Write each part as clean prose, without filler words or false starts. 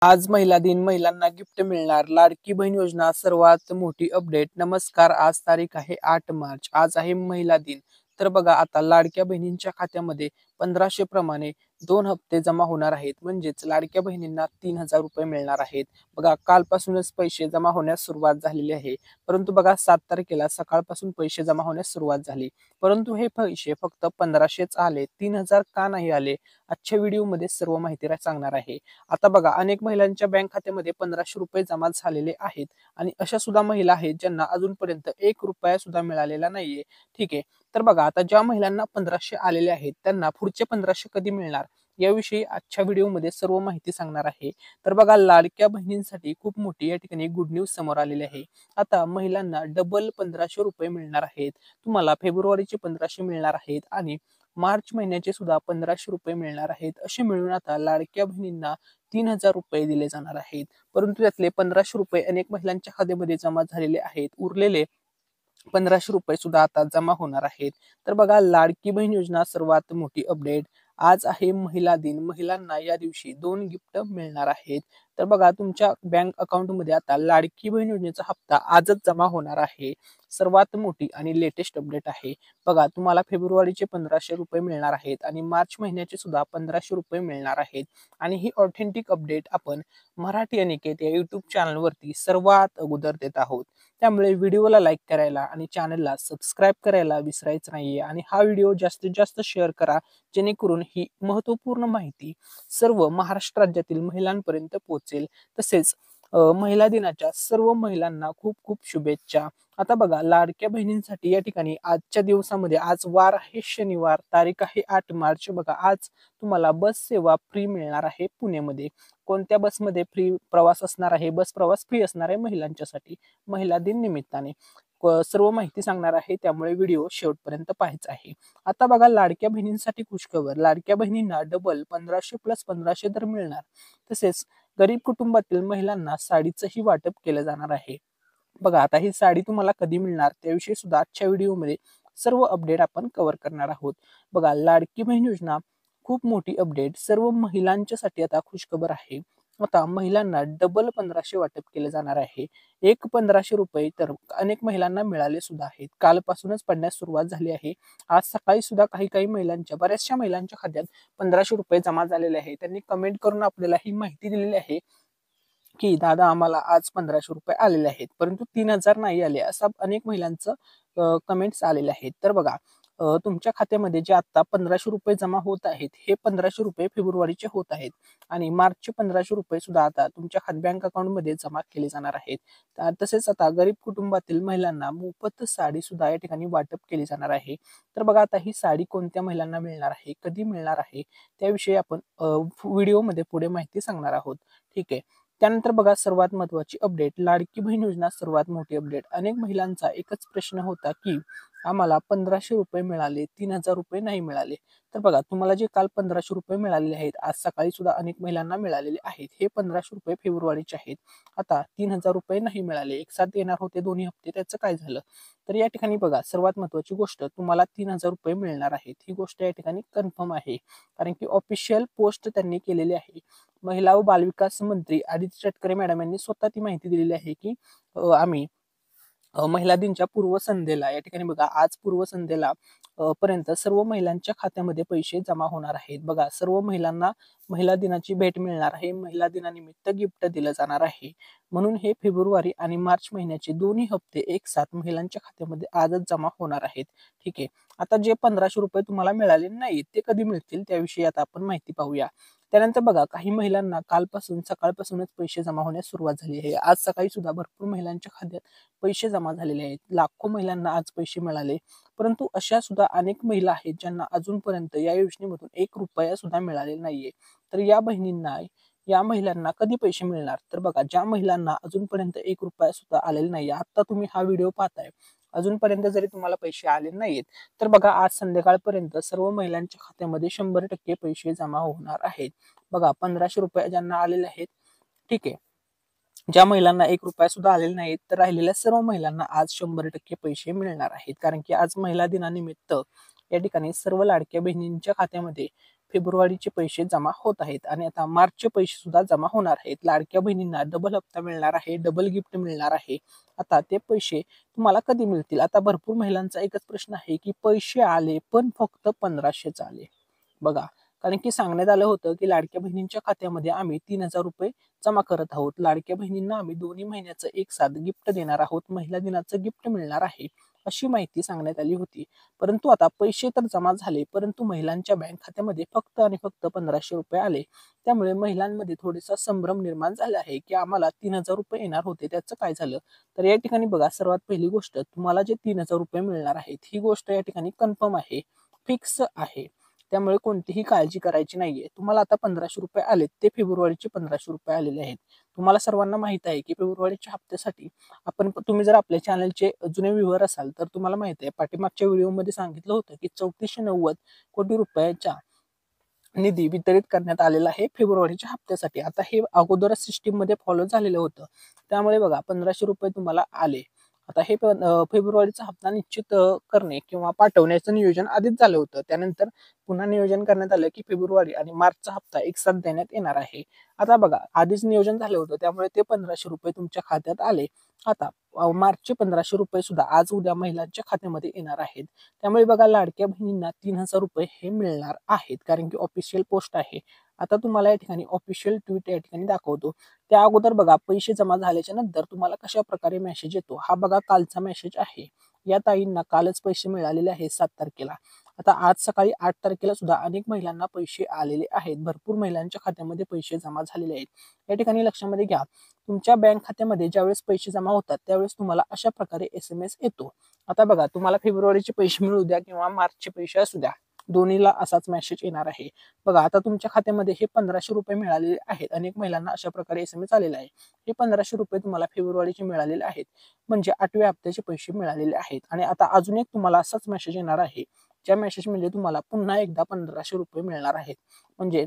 आज महिला दिन, महिलांना गिफ्ट मिळणार. लाडकी बहीण योजना सर्वात मोठी अपडेट. नमस्कार, आज तारीख आहे 8 मार्च. आज आहे महिला दिन. तर बघा आता लाडक्या बहिणींच्या खात्यामध्ये 1500 प्रमाणे 2 हप्ते जमा होणार आहेत. म्हणजेच लाडक्या बहिणींना 3000 रुपये मिळणार आहेत. बघा कालपासूनच पैसे जमा होण्यास सुरुवात झालेली आहे. परंतु बघा 7 तारखेला सकाळपासून पैसे जमा होण्यास सुरुवात झाली. परंतु हे पैसे फक्त 1500च आले. 3000 का नाही आले? आजच्या व्हिडिओमध्ये सर्व माहिती सांगणार आहे. आता बघा अनेक महिलांच्या बँक खात्यामध्ये 1500 रुपये जमा झालेले आहेत आणि अशा सुद्धा महिला आहेत ज्यांना अजूनपर्यंत 1 रुपया सुद्धा मिळालेला नाहीये. ठीक आहे. तर बघा आता ज्या महिलांना 1500 आलेले आहेत त्यांना पुढचे 1500 कधी मिळणार याविषयी आजच्या व्हिडिओमध्ये सर्व माहिती सांगणार आहे. तर बघा लाडक्या बहिणींसाठी खूप मोठी या ठिकाणी गुड न्यूज समोर आलेली आहे. आता महिलांना डबल 1500 रुपये मिळणार आहेत. तुम्हाला फेब्रुवारीचे 1500 मिळणार आहेत आणि मार्च महिन्याचे सुद्धा 1500 रुपये मिळणार आहेत. असे मिळून आता लाडक्या बहिणींना 3000 रुपये दिले जाणार आहेत. परंतु त्यातले 1500 रुपये अनेक महिलांच्या खात्यामध्ये जमा झालेले आहेत. उरलेले 1500 रुपये सुद्धा आता जमा होणार आहेत. तर बघा लाडकी बहीण योजना सर्वात मोठी अपडेट. आज आहे महिला दिन. महिलांना या दिवशी 2 गिफ्ट मिळणार आहेत. तर बघा तुमच्या बँक अकाउंटमध्ये आता लाडकी बहीण योजनेचा हप्ता आजच जमा होणार आहे. सर्वात मोठी आणि लेटेस्ट अपडेट आहे. बघा तुम्हाला फेब्रुवारीचे 1500 रुपये मिळणार आहेत आणि मार्च महिन्याचे सुद्धा 1500 रुपये मिळणार आहेत. आणि ही ऑथेंटिक अपडेट आपण मराठी अनिकेत या युट्यूब चॅनलवरती सर्वात अगोदर देत आहोत. त्यामुळे व्हिडिओला लाईक करायला आणि चॅनलला सबस्क्राईब करायला विसरायचं नाहीये आणि हा व्हिडिओ जास्तीत जास्त शेअर करा जेणेकरून ही महत्त्वपूर्ण माहिती सर्व महाराष्ट्र राज्यातील महिलांपर्यंत पोहोचेल. तसेच महिला दिनाच्या सर्व महिलांना खूप खूप शुभेच्छा. आता बघा लाडक्या बहिणींसाठी या ठिकाणी आजच्या दिवसामध्ये आज वार आहे शनिवार, तारीख आहे 8 मार्च. बघा आज तुम्हाला बस सेवा फ्री मिळणार आहे पुणेमध्ये. कोणत्या बसमध्ये फ्री प्रवास असणार आहे? बस प्रवास फ्री असणार आहे महिलांच्यासाठी महिला दिन निमित्ताने. सर्व माहिती सांगणार आहे त्यामुळे व्हिडिओ शेवटपर्यंत पाहायचा आहे. आता बघा लाडक्या बहिणींसाठी खुशखबर. लाडक्या बहिणींना डबल 1500 प्लस 1500 तर मिळणार. तसेच गरीब कुटुंबातील महिलांना साडीचंही वाटप केलं जाणार आहे. बघा आता ही साडी तुम्हाला कधी मिळणार त्याविषयी सुद्धा आजच्या व्हिडिओमध्ये सर्व अपडेट आपण कव्हर करणार आहोत. बघा लाडकी बहीण योजना खूप मोठी अपडेट. सर्व महिलांच्यासाठी आता खुशखबर आहे. आता महिलांना डबल 1500 वाटप केले जाणार आहे. एक 1500 रुपये तर अनेक महिलांना मिळाले सुद्धा आहेत. कालपासूनच पडण्यास सुरुवात झाली आहे. आज सकाळी सुद्धा काही काही महिलांच्या बऱ्याचशा महिलांच्या खात्यात 1500 रुपये जमा झालेले आहे. त्यांनी कमेंट करून आपल्याला ही माहिती दिलेली आहे की दादा आम्हाला आज 1500 रुपये आलेले आहेत परंतु 3000 नाही आले. असा अनेक महिलांचं कमेंट्स आलेले आहेत. तर बघा तुमच्या खात्यामध्ये जे आता 1500 रुपये जमा होत आहेत हे 1500 रुपये फेब्रुवारीचे होत आहेत आणि मार्चचे 1500 रुपये सुद्धा आता तुमच्या बँक अकाउंटमध्ये जमा केले जाणार आहेत. तसेच आता गरीब कुटुंबातील महिलांना मोफत साडी सुद्धा या ठिकाणी वाटप केली जाणार आहे. तर बघा आता ही साडी कोणत्या महिलांना मिळणार आहे, कधी मिळणार आहे त्याविषयी आपण व्हिडिओमध्ये पुढे माहिती सांगणार आहोत. ठीक आहे. त्यानंतर बघा सर्वात महत्त्वाची अपडेट. लाडकी बहीण योजना सर्वात मोठी अपडेट. अनेक महिलांचा एकच प्रश्न होता की आम्हाला 1500 रुपये मिळाले, 3000 रुपये नाही मिळाले. तर बघा तुम्हाला जे काल 1500 रुपये मिळालेले आहेत आज सकाळी सुद्धा अनेक महिलांना मिळालेले आहेत. हे 1500 रुपये फेब्रुवारीचे आहेत. आता 3000 रुपये नाही मिळाले. एक साथ येणार होते दोन्ही हप्ते, त्याचं काय झालं? तर या ठिकाणी बघा सर्वात महत्त्वाची गोष्ट तुम्हाला 3000 रुपये मिळणार आहेत. ही गोष्ट या ठिकाणी कन्फर्म आहे कारण की ऑफिशियल पोस्ट त्यांनी केलेली आहे. महिला व बालविकास मंत्री आदित्य तटकरे मॅडम यांनी स्वतः ती माहिती दिलेली आहे की आम्ही महिला दिनच्या पूर्वसंध्येला या ठिकाणी बघा आज पूर्वसंध्येला पर्यंत सर्व महिलांच्या खात्यामध्ये पैसे जमा होणार आहेत. बघा सर्व महिलांना महिला दिनाची भेट मिळणार आहे. महिला दिनानिमित्त गिफ्ट दिलं जाणार आहे. म्हणून हे फेब्रुवारी आणि मार्च महिन्याचे दोन्ही हप्ते एक साथ महिलांच्या खात्यामध्ये आजच जमा होणार आहेत. ठीक आहे. आता जे 1500 रुपये तुम्हाला मिळाले नाहीत ते कधी मिळतील त्याविषयी आता आपण माहिती पाहूया. त्यानंतर बघा काही महिलांना कालपासून सकाळपासूनच पैसे जमा होण्यास सुरुवात झाली आहे. आज सकाळी सुद्धा भरपूर महिलांच्या खात्यात पैसे जमा झालेले आहेत. लाखो महिलांना आज पैसे मिळाले. परंतु अशा सुद्धा अनेक महिला आहेत ज्यांना अजूनपर्यंत या योजनेमधून 1 रुपया सुद्धा मिळालेला नाहीये. तर या महिलांना कधी पैसे मिळणार? तर बघा ज्या महिलांना अजूनपर्यंत 1 रुपया सुद्धा आलेला नाहीये, आता तुम्ही हा व्हिडिओ पाहताय अजूनपर्यंत जरी तुम्हाला पैसे आले नाहीत तर बघा आज संध्याकाळपर्यंत सर्व महिलांच्या खात्यामध्ये 100% पैसे जमा होणार आहेत. बघा 1500 रुपये ज्यांना आलेले आहेत. ठीक आहे. ज्या महिलांना 1 रुपया सुद्धा आलेले नाहीत तर राहिलेल्या सर्व महिलांना आज 100% पैसे मिळणार आहेत कारण की आज महिला दिनानिमित्त या ठिकाणी सर्व लाडक्या बहिणींच्या खात्यामध्ये फेब्रुवारीचे पैसे जमा होत आहेत आणि आता मार्चचे पैसे सुद्धा जमा होणार आहेत. लाडक्या बहिणींना डबल हप्ता मिळणार आहे, डबल गिफ्ट मिळणार आहे. आता ते पैसे तुम्हाला कधी मिळतील? आता भरपूर महिलांचा एकच प्रश्न आहे की पैसे आले पण फक्त 1500च आले. बघा, कारण की सांगण्यात आलं होतं की लाडक्या बहिणींच्या खात्यामध्ये आम्ही 3000 रुपये जमा करत आहोत. लाडक्या बहिणींना आम्ही दोन्ही महिन्याचं एक साथ गिफ्ट देणार आहोत. महिला दिनाचं गिफ्ट मिळणार आहे. अशी माहिती सांगण्यात आली होती. परंतु आता पैसे तर जमा झाले, परंतु महिलांच्या बँक खात्यामध्ये फक्त आणि फक्त 1500 रुपये आले. त्यामुळे महिलांमध्ये थोडासा संभ्रम निर्माण झाला आहे की आम्हाला 3000 रुपये येणार होते, त्याचं काय झालं? तर या ठिकाणी बघा, सर्वात पहिली गोष्ट, तुम्हाला जे 3000 रुपये मिळणार आहेत, ही गोष्ट या ठिकाणी कन्फर्म आहे, फिक्स आहे. त्यामुळे कोणतीही काळजी करायची नाहीये. तुम्हाला आता 1500 रुपये आलेत, ते फेब्रुवारीचे 1500 रुपये आलेले आहेत. तुम्हाला सर्वांना माहित आहे की फेब्रुवारीच्या हप्त्यासाठी तुम्ही जर आपल्या चॅनलचे जुने व्ह्यूअर असाल तर तुम्हाला माहित आहे, पाठीमागच्या व्हिडिओमध्ये सांगितलं होतं की 3490 कोटी रुपयाच्या निधी वितरित करण्यात आलेला आहे फेब्रुवारीच्या हप्त्यासाठी. आता हे अगोदरच सिस्टीम मध्ये फॉलो झालेलं होतं. त्यामुळे बघा, 1500 रुपये तुम्हाला आले. आता हे फेब्रुवारीचा हप्ता निश्चित करणे किंवा पाठवण्याचं नियोजन आधीच झालं होतं. त्यानंतर पुन्हा नियोजन करण्यात आलं की फेब्रुवारी आणि मार्चचा हप्ता एक साथ देण्यात येणार आहे. आता बघा, आधीच नियोजन झालं होतं, त्यामुळे ते 1500 रुपये तुमच्या खात्यात आले. आता मार्चचे 1500 रुपये सुद्धा आज उद्या महिलांच्या खात्यामध्ये येणार आहेत. त्यामुळे बघा, लाडक्या बहिणींना 3000 रुपये हे मिळणार आहेत, कारण की ऑफिशियल पोस्ट आहे. आता तुम्हाला या ठिकाणी ऑफिशियल ट्विट या ठिकाणी दाखवतो. त्या अगोदर बघा, पैसे जमा झाल्याच्या नंतर तुम्हाला कशा प्रकारे मेसेज येतो, हा बघा कालचा मेसेज आहे. या ताईंना कालच पैसे मिळालेले आहेत 7 तारखेला. आता आज सकाळी 8 तारखेला सुद्धा अनेक महिलांना पैसे आलेले आहेत. भरपूर महिलांच्या खात्यामध्ये पैसे जमा झालेले आहेत. या ठिकाणी लक्षामध्ये घ्या, तुमच्या बँक खात्यामध्ये ज्यावेळेस पैसे जमा होतात त्यावेळेस तुम्हाला अशा प्रकारे SMS येतो. आता बघा, तुम्हाला फेब्रुवारीचे पैसे मिळू द्या किंवा मार्चचे पैसे असू द्या, दोन्हीला असाच मेसेज येणार आहे. बघा, आता तुमच्या खात्यामध्ये हे 1500 रुपये मिळालेले आहेत. अनेक महिलांना अशा प्रकारे SMS आलेला आहे. हे 1500 रुपये तुम्हाला फेब्रुवारीचे मिळालेले आहेत, म्हणजे 8व्या हप्त्याचे पैसे मिळालेले आहेत. आणि आता अजून एक तुम्हाला असाच मेसेज येणार आहे, ज्या मेसेज म्हणजे तुम्हाला पुन्हा एकदा 1500 रुपये मिळणार आहेत. म्हणजे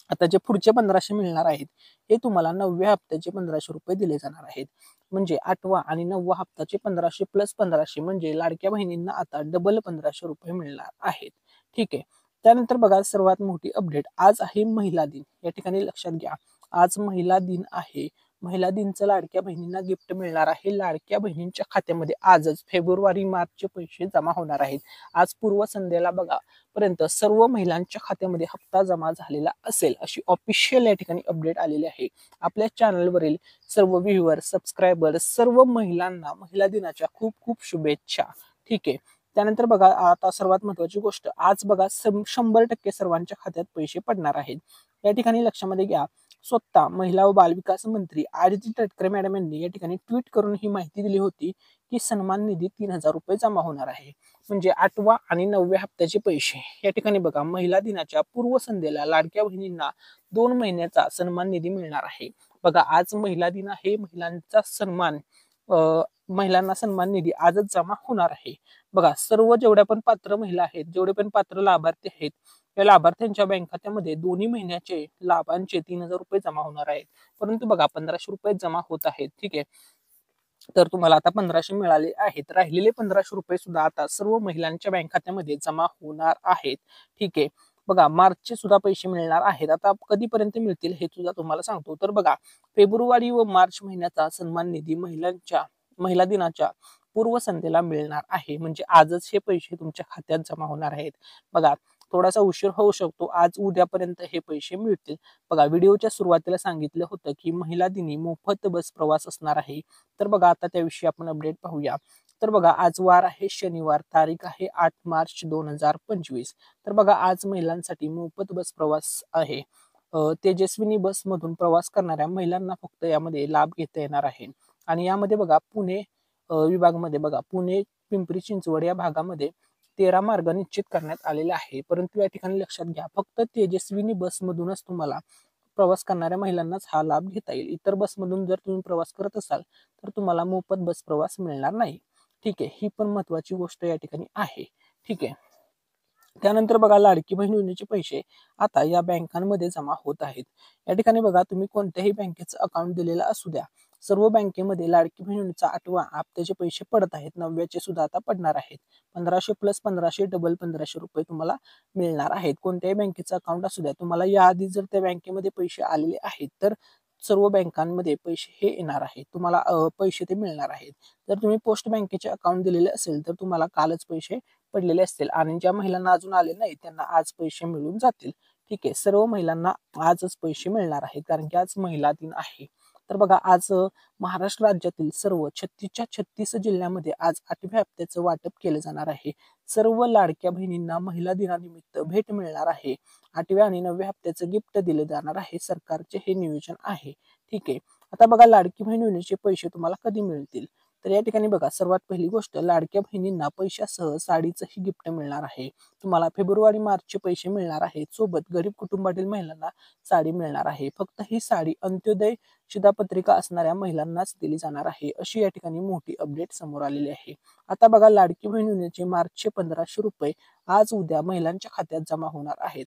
आता जे पुढचे 1500 मिळणार आहेत, हे तुम्हाला 9व्या हप्त्याचे 1500 रुपये दिले जाणार आहेत. म्हणजे 8वा आणि 9वा हप्त्याचे 1500 प्लस 1500, म्हणजे लाडक्या बहिणींना आता डबल 1500 रुपये मिळणार आहेत. ठीक आहे. त्यानंतर बघा, सर्वात मोठी अपडेट, आज आहे महिला दिन. या ठिकाणी लक्षात घ्या, आज महिला दिन आहे. महिला दिनचं लाडक्या बहिणींना गिफ्ट मिळणार आहे. लाडक्या बहिणींच्या खात्यामध्ये आजच फेब्रुवारी मार्चचे पैसे जमा होणार आहेत. आज पूर्व संध्येला बघा पर्यंत सर्व महिलांच्या खात्यामध्ये हप्ता जमा झालेला असेल, अशी ऑफिशियल या ठिकाणी अपडेट आलेली आहे. आपल्या चॅनलवरील सर्व व्ह्यूअर, सबस्क्रायबर, सर्व महिलांना महिला दिनाच्या खूप खूप शुभेच्छा. ठीक आहे. त्यानंतर बघा, आता सर्वात महत्वाची गोष्ट, आज बघा 100% सर्वांच्या खात्यात पैसे पडणार आहेत. या ठिकाणी लक्षामध्ये घ्या, स्वतः महिला व बालविकास मंत्री आदिती तटकरे मॅडम यांनी या ठिकाणी ट्विट करून ही माहिती दिली होती की सन्मान निधी 3000 रुपये जमा होणार आहे. म्हणजे 8वा आणि 9व्या हप्त्याचे पैसे. या ठिकाणी बघा, महिला दिनाच्या पूर्वसंध्येला लाडक्या बहिणींना 2 महिन्याचा सन्मान निधी मिळणार आहे. बघा, आज महिला दिन आहे. महिलांचा सन्मान, महिलांना सन्मान निधी आजच जमा होणार आहे. बघा, सर्व जेवढ्या पण पात्र महिला आहेत, जेवढे पण पात्र लाभार्थी आहेत, या लाभार्थ्यांच्या बँक खात्यामध्ये दोन्ही महिन्याचे लाभांचे 3000 रुपये जमा होणार आहेत. परंतु बघा, 1500 रुपये जमा होत आहेत. ठीक आहे. तर तुम्हाला आता 1500 मिळाले आहेत. राहिलेले 1500 रुपये सुद्धा आता सर्व महिलांच्या बँक खात्यामध्ये जमा होणार आहेत. ठीक आहे. बघा, मार्चचे सुद्धा पैसे मिळणार आहेत. आता कधीपर्यंत मिळतील हे सुद्धा तुम्हाला सांगतो. तर बघा, फेब्रुवारी व मार्च महिन्याचा सन्मान निधी महिला दिनाच्या पूर्वसंध्येला मिळणार आहे. म्हणजे आजच हे पैसे तुमच्या खात्यात जमा होणार आहेत. बघा, थोडासा उशीर होऊ शकतो, आज उद्यापर्यंत हे पैसे मिळतील. बघा, व्हिडिओच्या सुरुवातीला सांगितलं होतं की महिला दिनी मोफत बस प्रवास असणार आहे. तर बघा, आता त्याविषयी आपण अपडेट पाहूया. तर बघा, आज वार आहे शनिवार, तारीख आहे 8 मार्च 2025. तर बघा, आज महिलांसाठी मोफत बस प्रवास आहे. तेजस्विनी बस मधून प्रवास करणाऱ्या महिलांना फक्त यामध्ये लाभ घेता येणार आहे. आणि यामध्ये बघा, पुणे विभागामध्ये बघा, पुणे पिंपरी चिंचवड या भागामध्ये 13 मार्ग निश्चित करण्यात आलेले आहे. परंतु या ठिकाणी लक्षात घ्या, फक्त तेजस्विनी बसमधूनच तुम्हाला प्रवास करणाऱ्या महिलांनाच हा लाभ घेता येईल. इतर बसमधून जर तुम्ही प्रवास करत असाल तर तुम्हाला मोफत बस प्रवास मिळणार नाही. ठीक आहे. ही पण महत्वाची गोष्ट या ठिकाणी आहे. ठीक आहे. त्यानंतर बघा, लाडकी बहीण योजनेचे पैसे आता या बँकांमध्ये जमा होत आहेत. या ठिकाणी बघा, तुम्ही कोणत्याही बँकेचं अकाउंट दिलेलं असू द्या, सर्व बँकेमध्ये लाडकी बहीण योजनेचा 8वा हप्त्याचे पैसे पडत आहेत. 9व्याचे सुद्धा आता पडणार आहेत. 1500 प्लस 1500 डबल 1500 रुपये तुम्हाला मिळणार आहेत. कोणत्याही बँकेचं अकाउंट असू द्या, तुम्हाला याआधी जर त्या बँकेमध्ये पैसे आलेले आहेत तर सर्व बँकांमध्ये पैसे हे येणार आहेत. तुम्हाला पैसे ते मिळणार आहेत. जर तुम्ही पोस्ट बँकेचे अकाउंट दिलेले असेल तर तुम्हाला कालच पैसे पडलेले असतील आणि ज्या महिलांना अजून आले नाही त्यांना आज पैसे मिळून जातील. ठीक आहे, सर्व महिलांना आजच पैसे मिळणार आहेत कारण की आज महिला दिन आहे. तर बघा आज महाराष्ट्र राज्यातील सर्व 36च्या 36 जिल्ह्यामध्ये आज 8व्या हप्त्याचं वाटप केलं जाणार आहे. सर्व लाडक्या बहिणींना महिला दिनानिमित्त भेट मिळणार आहे. 8व्या आणि 9व्या हप्त्याचं गिफ्ट दिलं जाणार आहे. सरकारचे हे नियोजन आहे. ठीक आहे, आता बघा लाडकी बहीण योजनेचे पैसे तुम्हाला कधी मिळतील. तर या ठिकाणी बघा सर्वात पहिली गोष्ट लाडक्या बहिणींना पैशासह साडीचंही गिफ्ट मिळणार आहे. तुम्हाला फेब्रुवारी मार्चचे पैसे मिळणार आहेत. सोबत गरीब कुटुंबातील महिलांना साडी मिळणार आहे. फक्त ही साडी अंत्योदय शिधापत्रिका असणाऱ्या महिलांनाच दिली जाणार आहे. अशी या ठिकाणी मोठी अपडेट समोर आलेली आहे. आता बघा लाडकी बहीण योजनेचे मार्चचे 1500 रुपये आज उद्या महिलांच्या खात्यात जमा होणार आहेत.